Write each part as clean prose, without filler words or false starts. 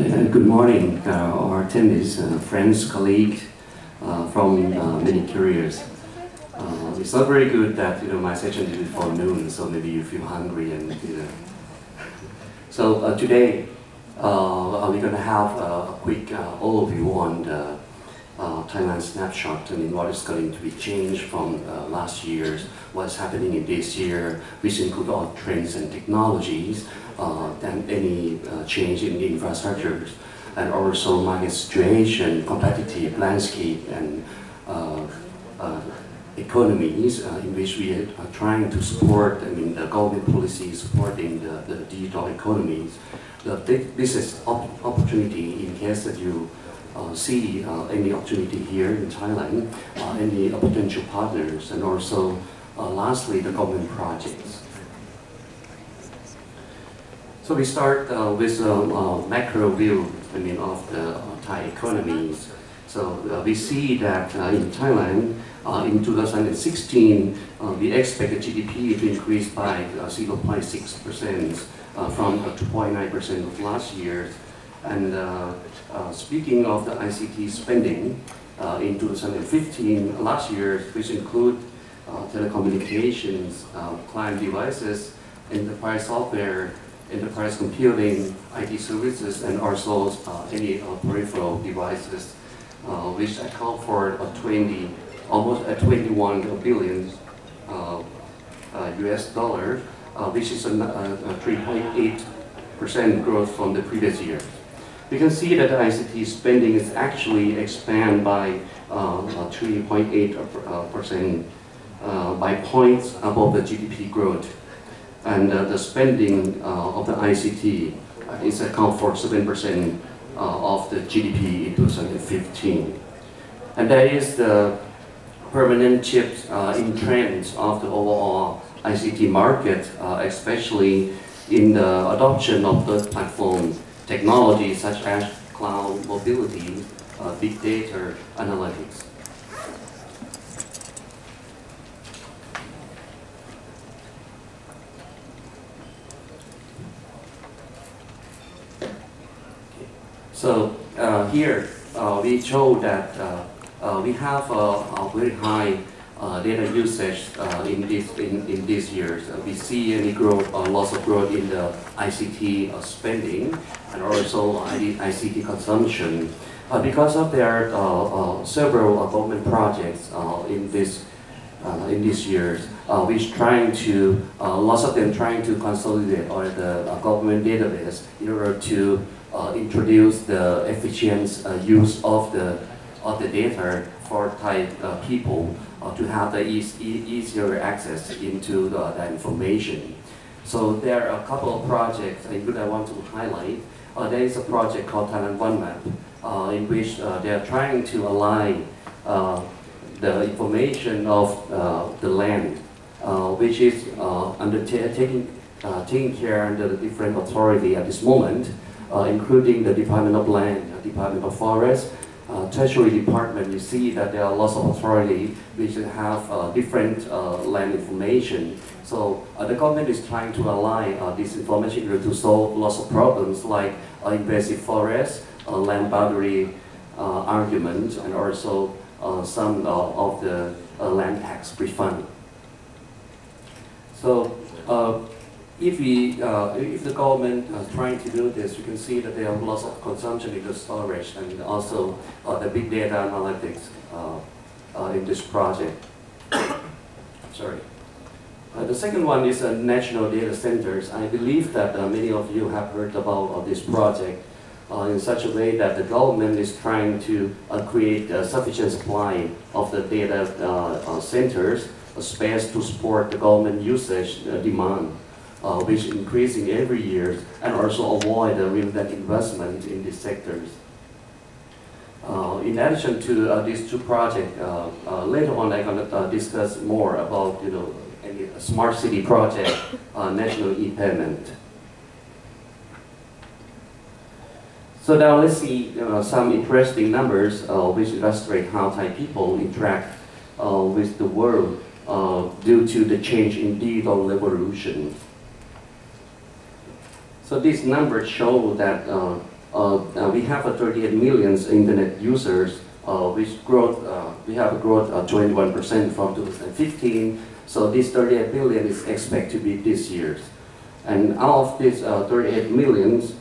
Good morning, our attendees, friends, colleagues from many careers. It's not very good that my session is before noon, so maybe you feel hungry and So today we're going to have a quick overview on the Thailand snapshot. I mean, what is going to be changed from last year's, what's happening in this year, which include all trends and technologies, and any change in infrastructures, and also market situation, competitive landscape, and economies in which we are trying to support. I mean, the government policy supporting the digital economies. The business opportunity in case that you see any opportunity here in Thailand, any potential partners, and also lastly the government projects. So we start with a macro view, I mean, of the Thai economies. So we see that in Thailand, in 2016, we expect the GDP to increase by 0.6% from 2.9% of last year. And speaking of the ICT spending, in 2015, last year, which include telecommunications, client devices, enterprise software, enterprise computing, IT services, and also any peripheral devices, which account for almost 21 billion US dollars, which is a 3.8% growth from the previous year. We can see that the ICT spending is actually expand by 3.8% by points above the GDP growth. And the spending of the ICT is account for 7% of the GDP in 2015. And that is the permanent shift in trends of the overall ICT market, especially in the adoption of the platform technologies such as cloud mobility, big data analytics. So here we show that we have a very high data usage in these years. We see any growth or loss of growth in the ICT spending and also ICT consumption. Because of there are several government projects in these years, which trying to lots of them trying to consolidate or the government database in order to introduce the efficient use of the data for Thai people to have the easier access into the information. So there are a couple of projects I want to highlight. There is a project called Thailand One Map, in which they are trying to align the information of the land, which is taking care under the different authority at this moment, including the Department of Land, Department of Forest, Treasury Department. You see that there are lots of authority which have different land information. So the government is trying to align this information to solve lots of problems like invasive forest, land boundary arguments, and also some of the land tax refund. So if the government is trying to do this, you can see that there are lots of consumption in the storage and also the big data analytics in this project. Sorry. The second one is national data centers. I believe that many of you have heard about this project in such a way that the government is trying to create a sufficient supply of the data centers, a space to support the government usage demand, which is increasing every year, and also avoid the redundant investment in these sectors. In addition to these two projects, later on I'm going to discuss more about any smart city project, national e-payment. So now let's see some interesting numbers which illustrate how Thai people interact with the world due to the change in digital revolution. So these numbers show that we have 38 million internet users, which growth, we have a growth of 21% from 2015. So this 38 million is expected to be this year's. And out of this 38 millions,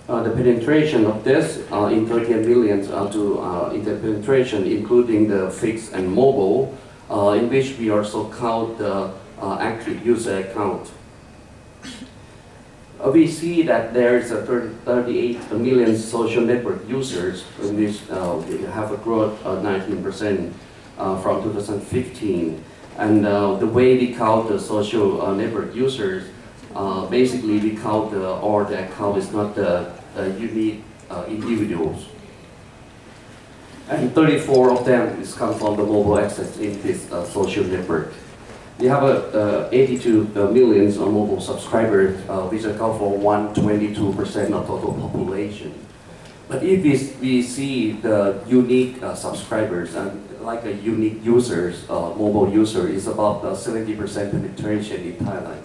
the penetration of this in 38 millions into penetration, including the fixed and mobile, in which we also count the active user account. We see that there is 38 million social network users, in which we have a growth of 19% from 2015. And the way we count the social network users, basically we count all the account is not the unique individuals. And 34 of them is come from the mobile access in this social network. We have 82 million mobile subscribers, which account for 122% of total population. But if we see the unique subscribers, and like a unique users, mobile user is about 70% penetration in Thailand.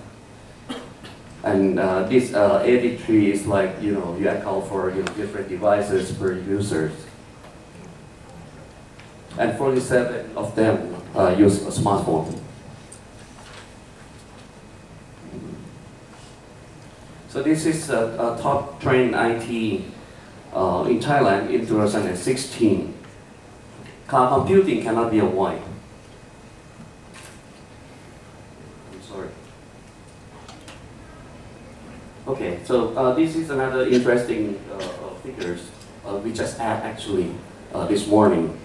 And this 83 is like, you account for different devices per users. And 47 of them use a smartphone. So this is a top trend IT in Thailand in 2016. Cloud computing cannot be avoided. I'm sorry. Okay, so this is another interesting figures we just add actually this morning.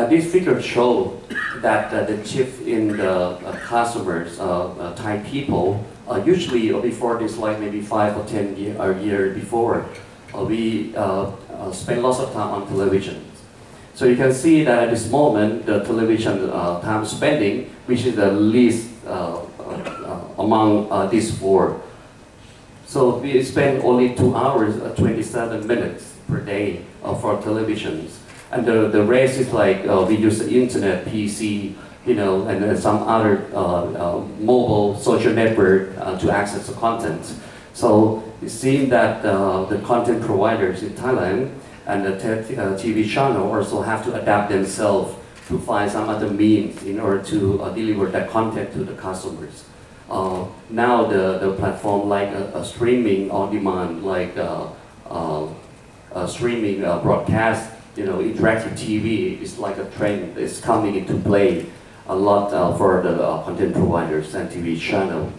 These figures show that the shift in the customers, Thai people, usually before this, like maybe 5 or 10 years before, we spend lots of time on television. So you can see that at this moment, the television time spending, which is the least among these four. So we spend only 2 hours, 27 minutes per day for televisions. And the rest is like we use the internet, PC, and some other mobile social network to access the content. So it seems that the content providers in Thailand and the TV channel also have to adapt themselves to find some other means in order to deliver that content to the customers. Now the platform like a streaming on demand, like streaming broadcast, interactive TV is like a trend that's coming into play a lot for the content providers and TV channel.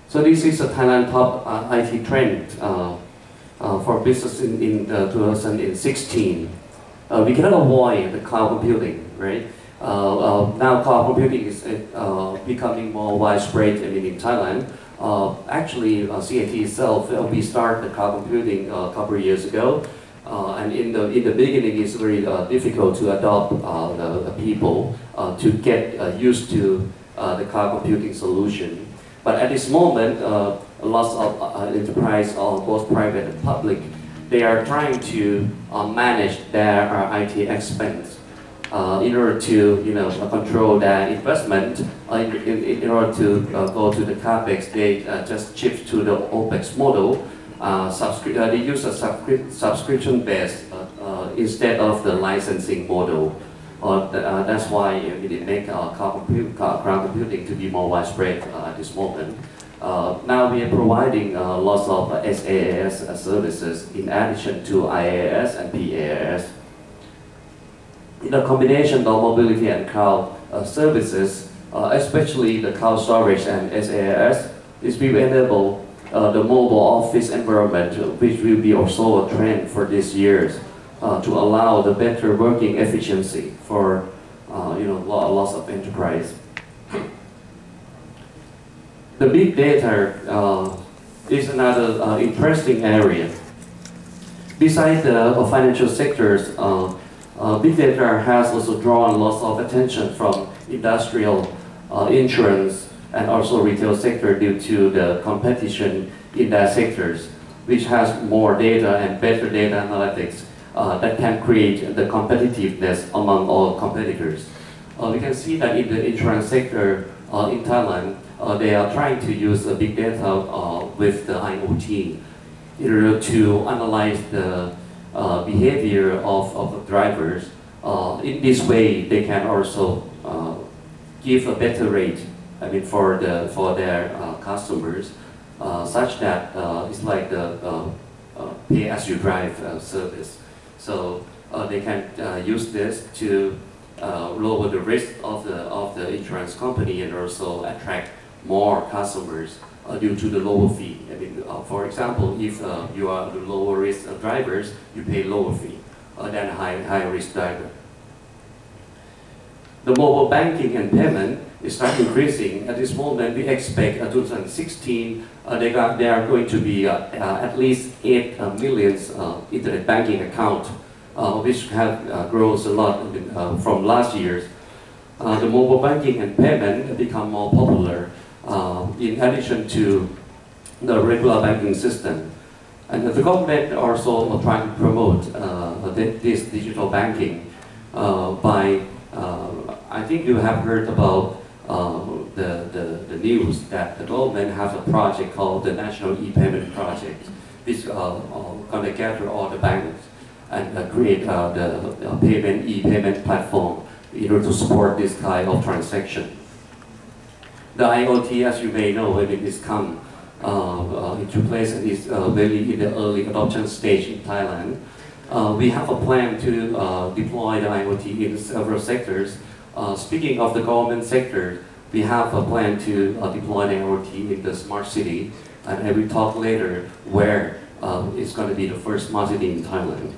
So this is a Thailand top IT trend for business in 2016. We cannot avoid the cloud computing, right? Now cloud computing is becoming more widespread in Thailand. Actually, CAT itself, we started the cloud computing a couple of years ago, and in the beginning, it's very difficult to adopt the people to get used to the cloud computing solution. But at this moment, lots of enterprise, both private and public, they are trying to manage their IT expense. In order to control their investment, in order to go to the CAPEX, they just shift to the OPEX model. They use a subscription-based instead of the licensing model. That's why we make cloud computing to be more widespread at this moment. Now we are providing lots of SaaS services in addition to IaaS and PaaS. The combination of mobility and cloud services, especially the cloud storage and SaaS, is will enable the mobile office environment, which will be also a trend for these years, to allow the better working efficiency for lots of enterprise. The big data is another interesting area. Besides the financial sectors, big data has also drawn lots of attention from industrial, insurance, and also retail sector due to the competition in that sectors, which has more data and better data analytics that can create the competitiveness among all competitors. We can see that in the insurance sector in Thailand, they are trying to use big data with the IoT in order to analyze the behavior of the drivers. In this way, they can also give a better rate, I mean, for their customers, such that it's like the pay-as-you-drive service. So they can use this to lower the risk of the insurance company and also attract more customers due to the lower fee. I mean, for example, if you are the lower risk drivers, you pay lower fee than high risk driver. The mobile banking and payment is start increasing. At this moment, we expect 2016 they are going to be at least 8 million internet banking accounts, which have grown a lot from last year's. The mobile banking and payment become more popular in addition to the regular banking system. And the government also trying to promote this digital banking by, I think you have heard about the news that the government has a project called the National E-Payment Project, which going to gather all the banks and create the e-payment platform in order to support this kind of transaction. The IoT, as you may know, when it is come into place and is very in the early adoption stage in Thailand, we have a plan to deploy the IoT in several sectors. Speaking of the government sector, we have a plan to deploy the IoT in the smart city, and I will talk later where it's going to be the first smart city in Thailand.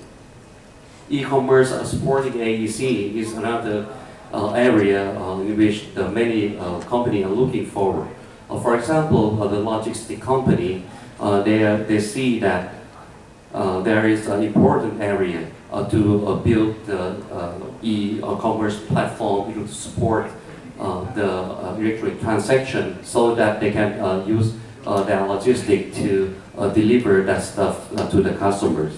E-commerce supporting AEC is another area in which the many companies are looking forward. For example, the logistic company, they see that there is an important area to build the e-commerce platform to support the electronic transaction so that they can use their logistics to deliver that stuff to the customers.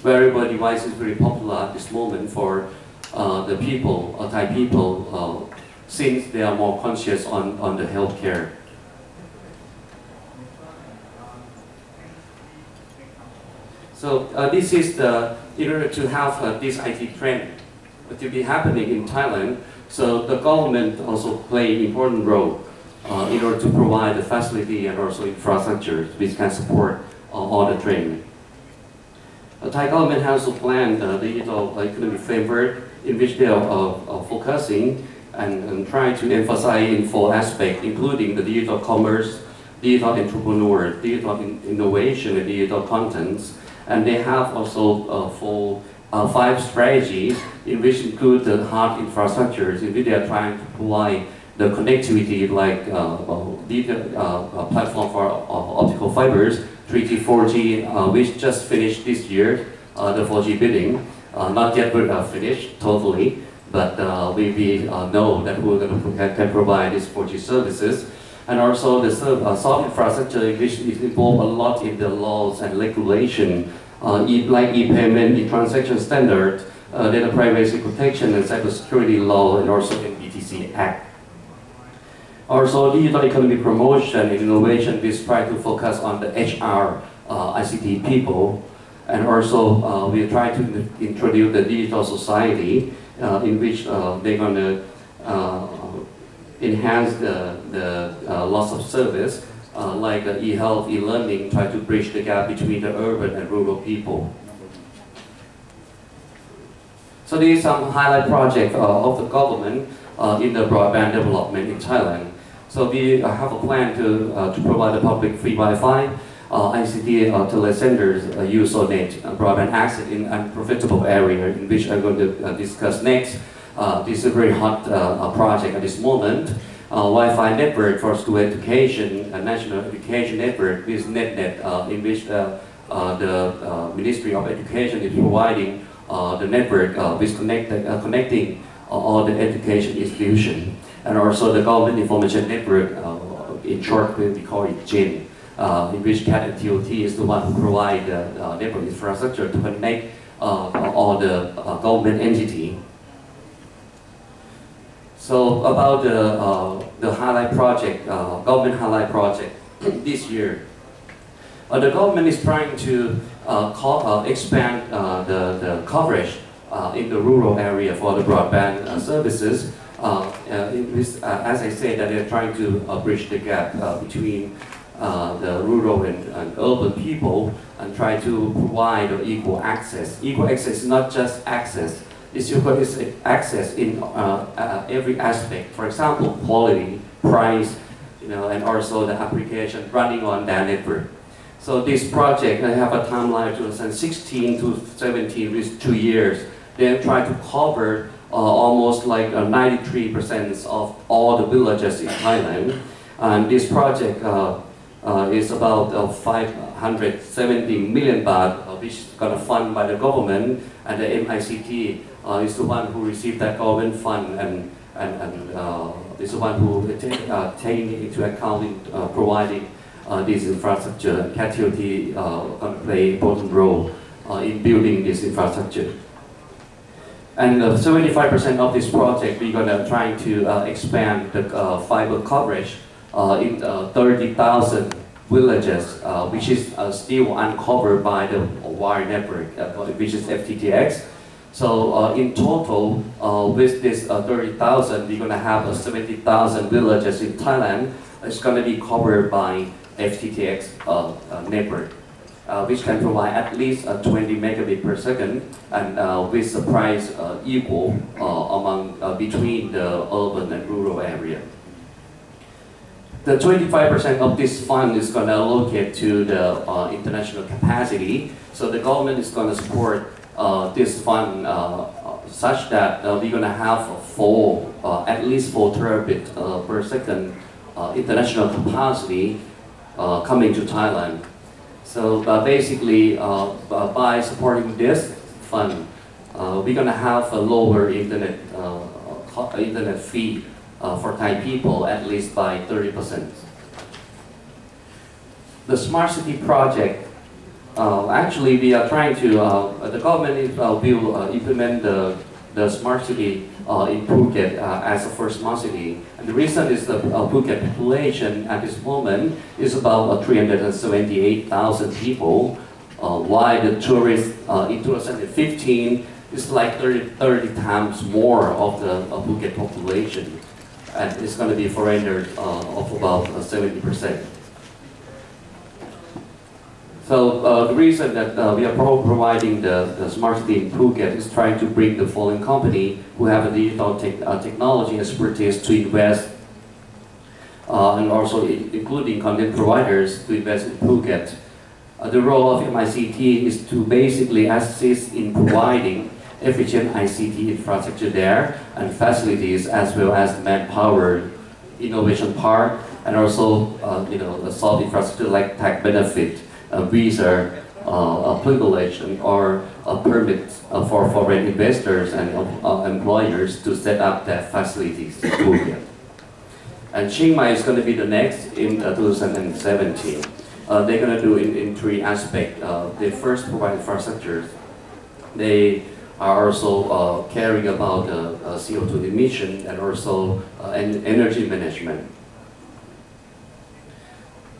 Wearable device is very popular at this moment for the people, Thai people, since they are more conscious on the healthcare. So this is in order to have this IT trend to be happening in Thailand, so the government also play an important role in order to provide the facility and also infrastructure which can support all the trend. The Thai government has also planned the digital economic framework in which they are focusing and trying to emphasize in 4 aspects, including the digital commerce, digital entrepreneur, digital innovation, and digital contents. And they have also 5 strategies in which include the hard infrastructures in which they are trying to provide the connectivity like digital platform for optical fibers, 3G, 4G, which just finished this year, the 4G bidding. Not yet finished totally, but we know that we're going to can provide these 4G services. And also the soft infrastructure, which is involved a lot in the laws and regulation, like e-payment, e-transaction standard, data privacy protection and cybersecurity law, and also in BTC Act. Also, digital economy promotion and innovation, we try to focus on the HR, ICT people. And also, we try to introduce the digital society in which they're going to enhance the loss of service, like e-health, e-learning, try to bridge the gap between the urban and rural people. So these are some highlight projects of the government in the broadband development in Thailand. So we have a plan to provide the public free Wi-Fi, ICT telecenters, use or net broadband access in unprofitable area, in which I'm going to discuss next. This is a very hot project at this moment. Wi-Fi network for school education, a national education network with NetNet, in which the Ministry of Education is providing the network with connecting all the education institutions. And also the government information network, in short we call it GIN, in which CAT and TOT is the one who provide the network infrastructure to connect all the government entity. So about the highlight project, government highlight project this year. The government is trying to expand the coverage in the rural area for the broadband services. As I said, that they're trying to bridge the gap between the rural and urban people and try to provide equal access. Equal access is not just access, it's equal access in every aspect. For example, quality, price, and also the application running on their network. So this project, I have a timeline 2016 to 17 with 2 years. They try to cover almost like 93% of all the villages in Thailand. And this project is about 570 million baht, which is going to fund by the government, and the MICT is the one who received that government fund and is the one who taking into account in providing this infrastructure. KTOT going to play an important role in building this infrastructure. And 75% of this project, we're going to try to expand the fiber coverage in 30,000 villages, which is still uncovered by the wire network, which is FTTX. So in total, with this 30,000, we're going to have 70,000 villages in Thailand. It's going to be covered by FTTX network, which can provide at least 20 megabit per second, and with the price equal between the urban and rural area. The 25% of this fund is going to allocate to the international capacity. So the government is going to support this fund such that we're going to have at least 4 terabit per second international capacity coming to Thailand. So basically, by supporting this fund, we're going to have a lower internet fee for Thai people, at least by 30%. The Smart City project, actually we are trying to, the government will implement the Smart City in Phuket as a first smart city. And the reason is the Phuket population at this moment is about 378,000 people, while the tourists in 2015 is like 30 times more of the Phuket population. And it's going to be foreigners of about 70%. So the reason that we are providing the Smart City in Phuket is trying to bring the foreign company who have a digital technology expertise to invest, and also including content providers to invest in Phuket. The role of MICT is to basically assist in providing efficient ICT infrastructure there and facilities, as well as manpower, innovation park, and also the soft infrastructure like tax benefit, visa, privilege, or permits for foreign investors and employers to set up their facilities in Phuket. And Chiang Mai is going to be the next in 2017. They're going to do in 3 aspects. They first provide infrastructure. They are also caring about CO2 emission and also energy management.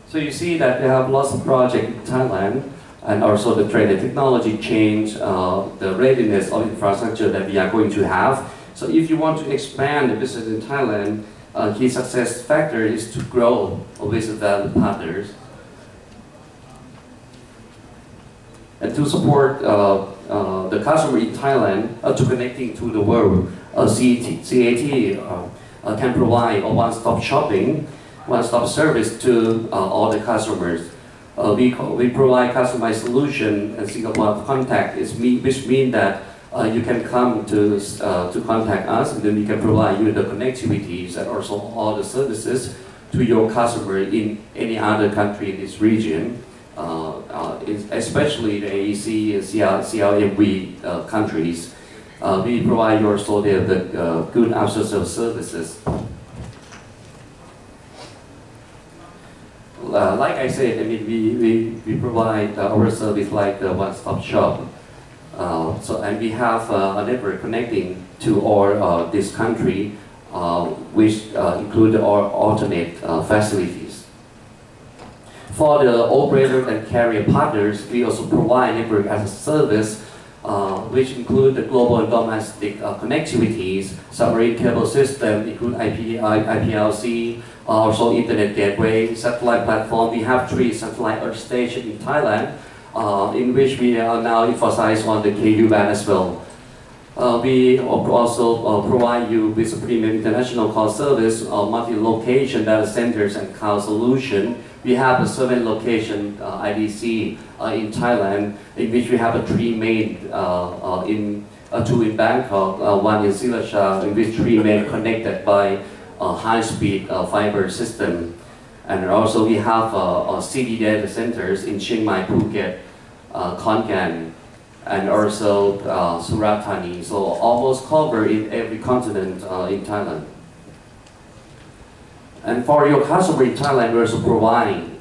So you see that they have lots of projects in Thailand, and also the trade and technology change, the readiness of infrastructure that we are going to have. So if you want to expand the business in Thailand, key success factor is to grow with the value partners. And to support the customer in Thailand to connecting to the world, CAT can provide a one-stop shopping, one-stop service to all the customers. We provide customized solution and single point of contact, which means that you can come to contact us, and then we can provide you the connectivities and also all the services to your customer in any other country in this region. Especially the AEC and CLMV countries, we provide also the good after-sales services. Like I said, I mean, we provide our service like the one-stop shop. And we have a network connecting to all this country which include alternate facilities. For the operator and carrier partners, we also provide network as a service, which include the global and domestic connectivities, submarine cable system, include IPLC, also internet gateway, satellite platform. We have 3 satellite earth stations in Thailand, in which we are now emphasize on the KU band as well. We also provide you with a premium international cloud service, multi-location data centers and cloud solution. We have a 7 location IDC in Thailand, in which we have 3 main, 2 in Bangkok, 1 in Silachar, in which 3 main connected by high-speed fiber system. And also we have city data centers in Chiang Mai, Phuket, Khon Kaen, and also Surat Thani. So almost covered in every continent in Thailand. And for your customer in Thailand, we're also providing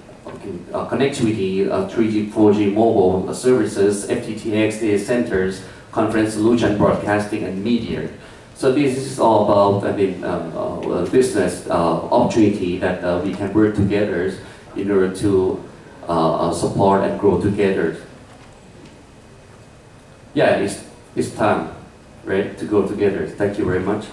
connectivity, 3G, 4G mobile services, FTTX data centers, conference solution, broadcasting, and media. So this is all about business opportunity that we can work together in order to support and grow together. Yeah, it's time, right, to go together. Thank you very much.